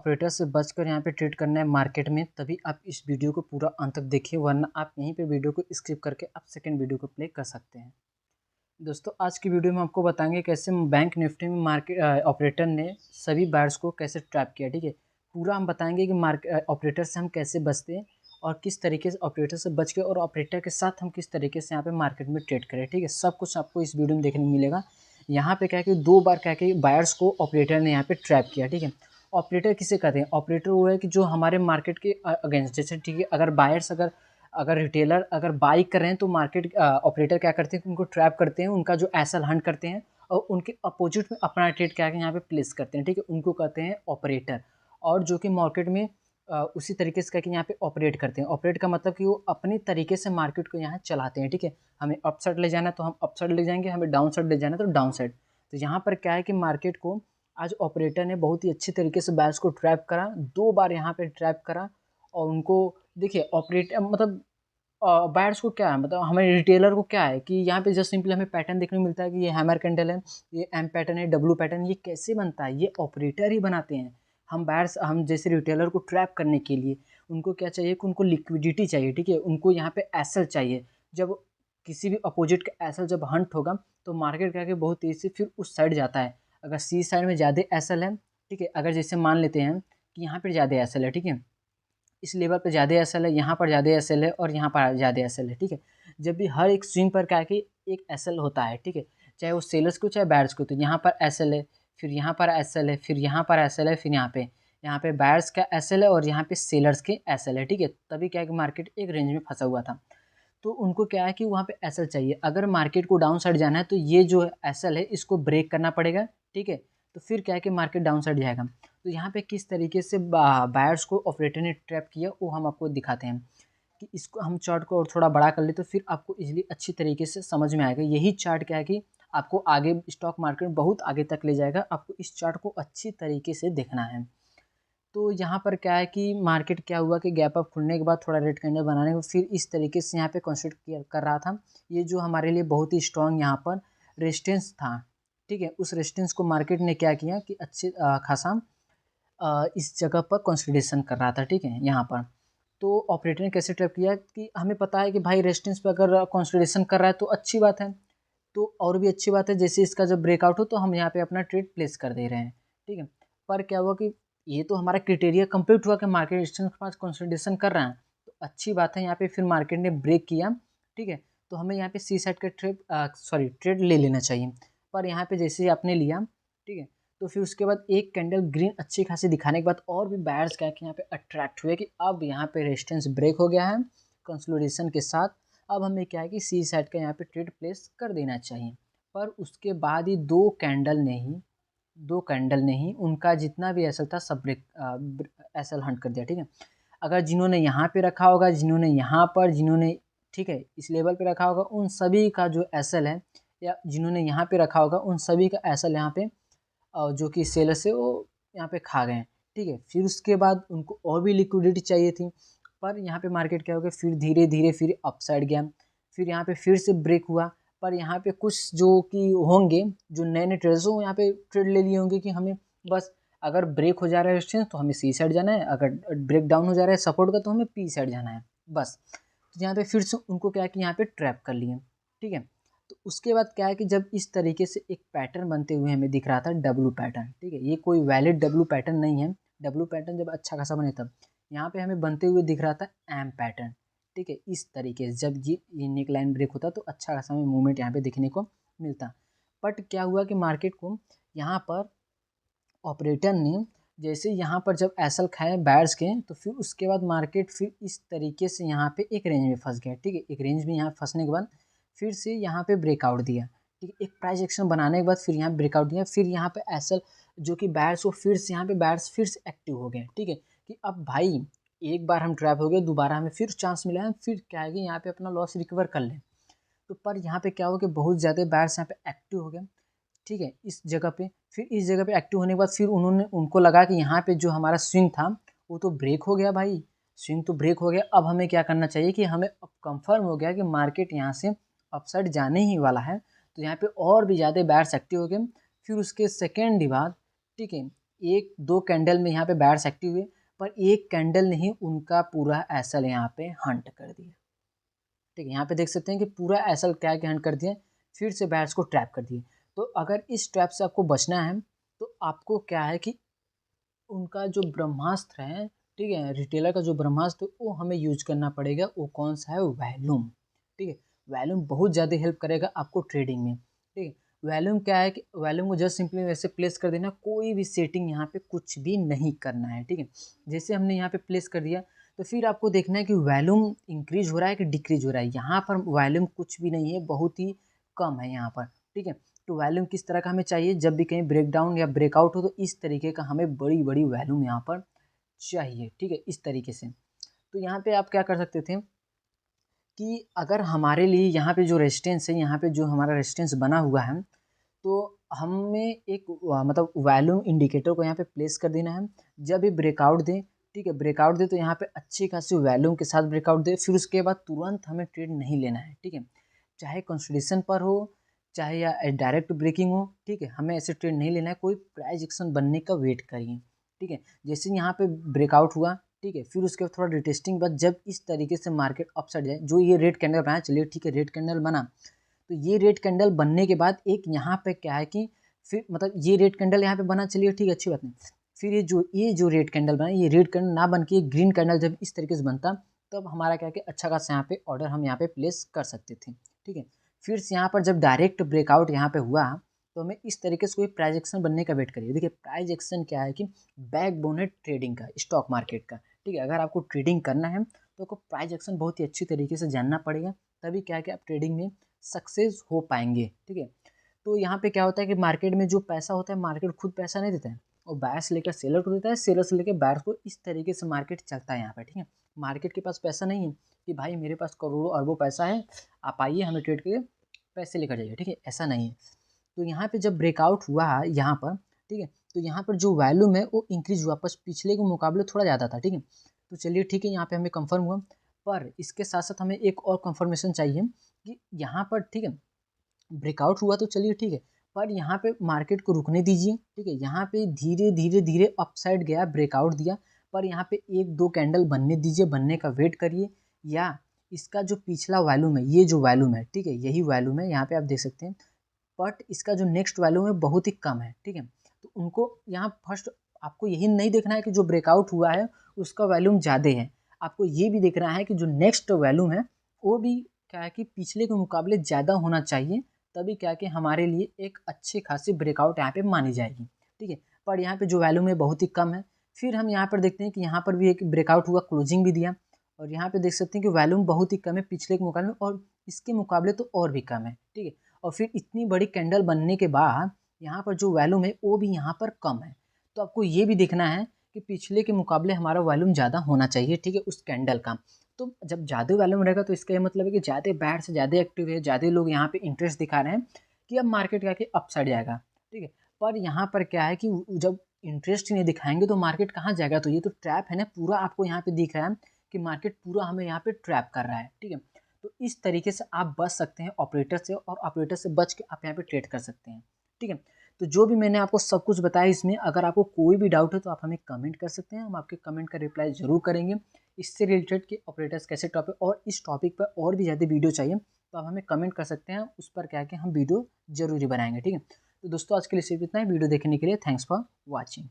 Operator से बचकर यहाँ पे ट्रेड करना है मार्केट में, तभी आप इस वीडियो को पूरा अंत तक देखिए, वरना आप यहीं पे वीडियो को स्किप करके आप सेकंड वीडियो को प्ले कर सकते हैं। दोस्तों, आज की वीडियो में आपको बताएंगे कैसे बैंक निफ्टी में मार्केट ऑपरेटर ने सभी बायर्स को कैसे ट्रैप किया। ठीक है, पूरा हम बताएंगे कि मार्केट ऑपरेटर से हम कैसे बचते हैं और किस तरीके से ऑपरेटर से बच के और ऑपरेटर के साथ हम किस तरीके से यहाँ पे मार्केट में ट्रेड करें। ठीक है, सब कुछ आपको इस वीडियो में देखने को मिलेगा। यहाँ पे क्या है कि 2 बार क्या है कि बायर्स को ऑपरेटर ने यहाँ पे ट्रैप किया। ठीक है, ऑपरेटर किसे कहते हैं? ऑपरेटर वो है कि जो हमारे मार्केट के अगेंस्ट, जैसे ठीक है, अगर बायर्स अगर रिटेलर अगर बाई कर रहे हैं तो मार्केट ऑपरेटर क्या करते हैं कि उनको ट्रैप करते हैं, उनका जो एसएल हंट करते हैं और उनके अपोजिट में अपना ट्रेड क्या है यहाँ पे प्लेस करते हैं। ठीक है, उनको कहते हैं ऑपरेटर। और जो कि मार्केट में उसी तरीके से करके यहाँ पे ऑपरेट करते हैं। ऑपरेट का मतलब कि वो अपनी तरीके से मार्केट को यहाँ चलाते हैं। ठीक है, हमें अप साइड ले जाना है तो हम अप साइड ले जाएंगे, हमें डाउन साइड ले जाना है तो डाउन साइड। तो यहाँ पर क्या है कि मार्केट को आज ऑपरेटर ने बहुत ही अच्छी तरीके से बायर्स को ट्रैप करा, 2 बार यहाँ पे ट्रैप करा। और उनको देखिए ऑपरेटर मतलब बायर्स को क्या है, मतलब हमें रिटेलर को क्या है कि यहाँ पे जस्ट सिंपली हमें पैटर्न देखने को मिलता है कि ये हैमर कैंडल है, ये एम पैटर्न है, डब्ल्यू पैटर्न। ये कैसे बनता है? ये ऑपरेटर ही बनाते हैं। हम बायर्स, हम जैसे रिटेलर को ट्रैप करने के लिए उनको क्या चाहिए कि उनको लिक्विडिटी चाहिए। ठीक है, उनको यहाँ पे एसएल चाहिए। जब किसी भी अपोजिट का एसएल जब हंट होगा तो मार्केट क्या है कि बहुत तेज़ी से फिर उस साइड जाता है। अगर सी साइड में ज़्यादा एसएल है, ठीक है, अगर जैसे मान लेते हैं कि यहाँ पर ज़्यादा एसएल है, ठीक है, इस लेवल पे ज़्यादा एसएल है, यहाँ पर ज़्यादा एसएल है और यहाँ पर ज़्यादा एसएल है। ठीक है, जब भी हर एक स्विंग पर क्या है कि एक एसएल होता है। ठीक है, चाहे वो सेलर्स को चाहे बायर्स को, तो यहाँ पर एसएल है, फिर यहाँ पर एसएल है, फिर यहाँ पर एसएल है, फिर यहाँ पे बायर्स का एसएल है और यहाँ पे सेलर्स के एसएल है। ठीक है, तभी क्या है कि मार्केट एक रेंज में फंसा हुआ था। तो उनको क्या है कि वहाँ पे एसएल चाहिए। अगर मार्केट को डाउन साइड जाना है तो ये जो एसएल है इसको ब्रेक करना पड़ेगा। ठीक है, तो फिर क्या है कि मार्केट डाउन साइड जाएगा। तो यहाँ पे किस तरीके से बायर्स को ऑपरेटर ने ट्रैप किया वो हम आपको दिखाते हैं कि इसको हम चार्ट को और थोड़ा बड़ा कर ले तो फिर आपको इजीली अच्छी तरीके से समझ में आएगा। यही चार्ट क्या है कि आपको आगे स्टॉक मार्केट बहुत आगे तक ले जाएगा। आपको इस चार्ट को अच्छी तरीके से देखना है। तो यहाँ पर क्या है कि मार्केट क्या हुआ कि गैप अप खुलने के बाद थोड़ा रेड कैंडल बनाने के फिर इस तरीके से यहाँ पे कंसिडर कर रहा था। ये जो हमारे लिए बहुत ही स्ट्रॉन्ग यहाँ पर रेजिस्टेंस था। ठीक है, उस रेजिस्टेंस को मार्केट ने क्या किया कि अच्छे खासा इस जगह पर कंसोलिडेशन कर रहा था। ठीक है, यहाँ पर तो ऑपरेटर ने कैसे ट्रैप किया कि हमें पता है कि भाई रेजिस्टेंस पर अगर कंसोलिडेशन कर रहा है तो अच्छी बात है, तो और भी अच्छी बात है जैसे इसका जब ब्रेकआउट हो तो हम यहाँ पे अपना ट्रेड प्लेस कर दे रहे हैं। ठीक है, पर क्या हुआ कि ये तो हमारा क्राइटेरिया कंप्लीट हुआ कि मार्केट रेजिस्टेंस के पास कंसोलिडेशन कर रहा है, तो अच्छी बात है। यहाँ पे फिर मार्केट ने ब्रेक किया। ठीक है, तो हमें यहाँ पे सी साइड का ट्रेड ले लेना चाहिए। पर यहाँ पे जैसे ही आपने लिया, ठीक है, तो फिर उसके बाद एक कैंडल ग्रीन अच्छी खासी दिखाने के बाद और भी बायर्स क्या कि यहाँ पे अट्रैक्ट हुए कि अब यहाँ पे रेजिस्टेंस ब्रेक हो गया है कंसोलिडेशन के साथ। अब हमें क्या है कि सी साइड का यहाँ पे ट्रेड प्लेस कर देना चाहिए। पर उसके बाद ही दो कैंडल नहीं उनका जितना भी एसएल था सब ब्रेक एसएल हंट कर दिया। ठीक है, अगर जिन्होंने यहाँ पे रखा होगा, जिन्होंने यहाँ पर, जिन्होंने ठीक है इस लेवल पे रखा होगा, उन सभी का जो एसएल है, या जिन्होंने यहाँ पे रखा होगा उन सभी का एसएल यहाँ पे जो कि सेलर्स है वो यहाँ पे खा गए हैं। ठीक है, फिर उसके बाद उनको और भी लिक्विडिटी चाहिए थी, पर यहाँ पे मार्केट क्या हो गया फिर धीरे धीरे फिर अपसाइड गया। फिर यहाँ पे फिर से ब्रेक हुआ। पर यहाँ पे कुछ जो कि होंगे जो नए नए ट्रेडर्स हो यहाँ पे ट्रेड ले लिए होंगे कि हमें बस अगर ब्रेक हो जा रहा है रेजिस्टेंस तो हमें सी साइड जाना है, अगर ब्रेक डाउन हो जा रहा है सपोर्ट का तो हमें पी साइड जाना है बस। तो यहाँ पे फिर से उनको क्या है कि यहाँ पे ट्रैप कर लिए। ठीक है, तो उसके बाद क्या है कि जब इस तरीके से एक पैटर्न बनते हुए हमें दिख रहा था डब्लू पैटर्न। ठीक है, ये कोई वैलिड डब्लू पैटर्न नहीं है। डब्लू पैटर्न जब अच्छा खासा बने तब यहाँ पे हमें बनते हुए दिख रहा था एम पैटर्न। ठीक है, इस तरीके से जब ये नेक लाइन ब्रेक होता तो अच्छा खासा हमें मूवमेंट यहाँ पे देखने को मिलता। बट क्या हुआ कि मार्केट को यहाँ पर ऑपरेटर ने जैसे यहाँ पर जब एसएल खाए बायर्स के, तो फिर उसके बाद मार्केट फिर इस तरीके से यहाँ पे एक रेंज में फंस गया। ठीक है, एक रेंज में यहाँ फंसने के बाद फिर से यहाँ पे ब्रेकआउट दिया। ठीक है, एक प्राइस एक्शन बनाने के बाद फिर यहाँ ब्रेकआउट दिया। फिर यहाँ पे एसएल जो कि बायर्स को फिर से यहाँ पे बायर्स फिर से एक्टिव हो गए। ठीक है, कि अब भाई एक बार हम ट्रैप हो गए, दोबारा हमें फिर चांस मिला है, फिर क्या है कि यहाँ पे अपना लॉस रिकवर कर लें। तो पर यहाँ पे क्या हो कि बहुत ज़्यादा बायर्स यहाँ पे एक्टिव हो गए। ठीक है, इस जगह पे फिर इस जगह पे एक्टिव होने के बाद फिर उनको लगा कि यहाँ पे जो हमारा स्विंग था वो तो ब्रेक हो गया भाई, स्विंग तो ब्रेक हो गया। अब हमें क्या करना चाहिए कि हमें अब कंफर्म हो गया कि मार्केट यहाँ से अपसाइड जाने ही वाला है। तो यहाँ पे और भी ज़्यादा बायर्स एक्टिव हो गए। फिर उसके सेकेंड ही बाद, ठीक है, एक दो कैंडल में यहाँ पे बायर्स एक्टिव हुए, पर एक कैंडल ने ही उनका पूरा एसएल यहाँ पे हंट कर दिया। ठीक है, यहाँ पे देख सकते हैं कि पूरा एसएल क्या क्या हंट कर दिया, फिर से बायर्स को ट्रैप कर दिए। तो अगर इस ट्रैप से आपको बचना है तो आपको क्या है कि उनका जो ब्रह्मास्त्र है, ठीक है, रिटेलर का जो ब्रह्मास्त्र वो हमें यूज करना पड़ेगा। वो कौन सा है? वैल्यूम। ठीक है, वैल्यूम बहुत ज़्यादा हेल्प करेगा आपको ट्रेडिंग में। ठीक है, वैल्यूम क्या है कि वैल्यूम को जस्ट सिंपली वैसे प्लेस कर देना, कोई भी सेटिंग यहाँ पे कुछ भी नहीं करना है। ठीक है, जैसे हमने यहाँ पे प्लेस कर दिया तो फिर आपको देखना है कि वैल्यूम इंक्रीज हो रहा है कि डिक्रीज हो रहा है। यहाँ पर वैल्यूम कुछ भी नहीं है, बहुत ही कम है यहाँ पर। ठीक है, तो वैल्यूम किस तरह का हमें चाहिए? जब भी कहीं ब्रेकडाउन या ब्रेकआउट हो तो इस तरीके का हमें बड़ी बड़ी वैल्यूम यहाँ पर चाहिए। ठीक है, इस तरीके से। तो यहाँ पे आप क्या कर सकते थे कि अगर हमारे लिए यहाँ पे जो रेजिस्टेंस है, यहाँ पे जो हमारा रेजिस्टेंस बना हुआ है, तो हमें एक मतलब वैल्यूम इंडिकेटर को यहाँ पे प्लेस कर देना है। जब ये ब्रेकआउट दे, ठीक है, ब्रेकआउट दे तो यहाँ पे अच्छी खासी वैल्यूम के साथ ब्रेकआउट दे, फिर उसके बाद तुरंत हमें ट्रेड नहीं लेना है। ठीक है, चाहे कंसोलिडेशन पर हो, चाहे या डायरेक्ट ब्रेकिंग हो, ठीक है, हमें ऐसे ट्रेड नहीं लेना है। कोई प्राइस एक्शन बनने का वेट करिए। ठीक है, जैसे यहाँ पे ब्रेकआउट हुआ, ठीक है, फिर उसके बाद थोड़ा रिटेस्टिंग बाद जब इस तरीके से मार्केट अपसाइड जाए, जो ये रेड कैंडल बनाया, चलिए ठीक है, रेड कैंडल बना, तो ये रेड कैंडल बनने के बाद एक यहाँ पे क्या है कि फिर मतलब ये रेड कैंडल यहाँ पे बना, चलिए ठीक है, अच्छी बात नहीं। फिर ये जो रेड कैंडल बना, ये रेड कैंडल ना बन के ग्रीन कैंडल जब इस तरीके से बनता, तब हमारा क्या कि अच्छा खासा यहाँ पे ऑर्डर हम यहाँ पे प्लेस कर सकते थे। ठीक है, फिर से यहाँ पर जब डायरेक्ट ब्रेकआउट यहाँ पे हुआ तो हमें इस तरीके से कोई प्राइस एक्शन बनने का वेट करिए। देखिए, प्राइस एक्शन क्या है कि बैकबोन है ट्रेडिंग का, स्टॉक मार्केट का। ठीक है, अगर आपको ट्रेडिंग करना है तो आपको प्राइस एक्शन बहुत ही अच्छी तरीके से जानना पड़ेगा, तभी क्या है कि आप ट्रेडिंग में सक्सेस हो पाएंगे। ठीक है, तो यहाँ पे क्या होता है कि मार्केट में जो पैसा होता है, मार्केट खुद पैसा नहीं देता है, और बायर से लेकर सेलर को देता है, सेलर से लेकर बायर को, इस तरीके से मार्केट चलता है यहाँ पे। ठीक है, मार्केट के पास पैसा नहीं है कि भाई मेरे पास करोड़ों अरबों पैसा है, आप आइए हमें ट्रेड के पैसे लेकर जाइए। ठीक है, ऐसा नहीं है। तो यहाँ पे जब ब्रेकआउट हुआ यहाँ पर, ठीक है, तो यहाँ पर जो वैल्यूम है वो इंक्रीज हुआ, बस पिछले के मुकाबले थोड़ा ज़्यादा था। ठीक है, तो चलिए ठीक है, यहाँ पे हमें कंफर्म हुआ, पर इसके साथ साथ हमें एक और कंफर्मेशन चाहिए कि यहाँ पर, ठीक है, ब्रेकआउट हुआ तो चलिए ठीक है, पर यहाँ पे मार्केट को रुकने दीजिए। ठीक है, यहाँ पे धीरे धीरे धीरे अपसाइड गया, ब्रेकआउट दिया, पर यहाँ पे एक दो कैंडल बनने दीजिए, बनने का वेट करिए, या इसका जो पिछला वैल्यूम है, ये जो वैल्यूम है, ठीक है, यही वैल्यूम है, यहाँ पे आप देख सकते हैं, बट इसका जो नेक्स्ट वैल्यूम है बहुत ही कम है। ठीक है, तो उनको यहाँ फर्स्ट आपको यही नहीं देखना है कि जो ब्रेकआउट हुआ है उसका वैल्यूम ज़्यादा है, आपको ये भी देखना है कि जो नेक्स्ट वैल्यूम है वो भी क्या है कि पिछले के मुकाबले ज़्यादा होना चाहिए, तभी क्या कि हमारे लिए एक अच्छी खासी ब्रेकआउट यहाँ पे मानी जाएगी। ठीक है, पर यहाँ पे जो वैल्यूम है बहुत ही कम है। फिर हम यहाँ पर देखते हैं कि यहाँ पर भी एक ब्रेकआउट हुआ, क्लोजिंग भी दिया, और यहाँ पे देख सकते हैं कि वैल्यूम बहुत ही कम है पिछले के मुकाबले, और इसके मुकाबले तो और भी कम है। ठीक है, और फिर इतनी बड़ी कैंडल बनने के बाद यहाँ पर जो वैल्यूम है वो भी यहाँ पर कम है। तो आपको ये भी देखना है कि पिछले के मुकाबले हमारा वॉल्यूम ज़्यादा होना चाहिए। ठीक है, उस कैंडल का। तो जब ज़्यादा वॉल्यूम रहेगा तो इसका ये मतलब है कि ज़्यादा बायर से ज़्यादा एक्टिव है, ज़्यादा लोग यहाँ पे इंटरेस्ट दिखा रहे हैं कि अब मार्केट क्या कि अपसाइड जाएगा। ठीक है, पर यहाँ पर क्या है कि जब इंटरेस्ट ही नहीं दिखाएंगे तो मार्केट कहाँ जाएगा? तो ये तो ट्रैप है ना, पूरा आपको यहाँ पे दिख रहा है कि मार्केट पूरा हमें यहाँ पे ट्रैप कर रहा है। ठीक है, तो इस तरीके से आप बच सकते हैं ऑपरेटर से, और ऑपरेटर से बच के आप यहाँ पे ट्रेड कर सकते हैं। ठीक है, तो जो भी मैंने आपको सब कुछ बताया इसमें, अगर आपको कोई भी डाउट है तो आप हमें कमेंट कर सकते हैं, हम आपके कमेंट का रिप्लाई जरूर करेंगे। इससे रिलेटेड कि ऑपरेटर्स कैसे टॉपिक, और इस टॉपिक पर और भी ज़्यादा वीडियो चाहिए तो आप हमें कमेंट कर सकते हैं, उस पर क्या कि हम वीडियो जरूरी बनाएंगे। ठीक है, तो दोस्तों आज के लिए सिर्फ इतना ही। वीडियो देखने के लिए थैंक्स फॉर वॉचिंग।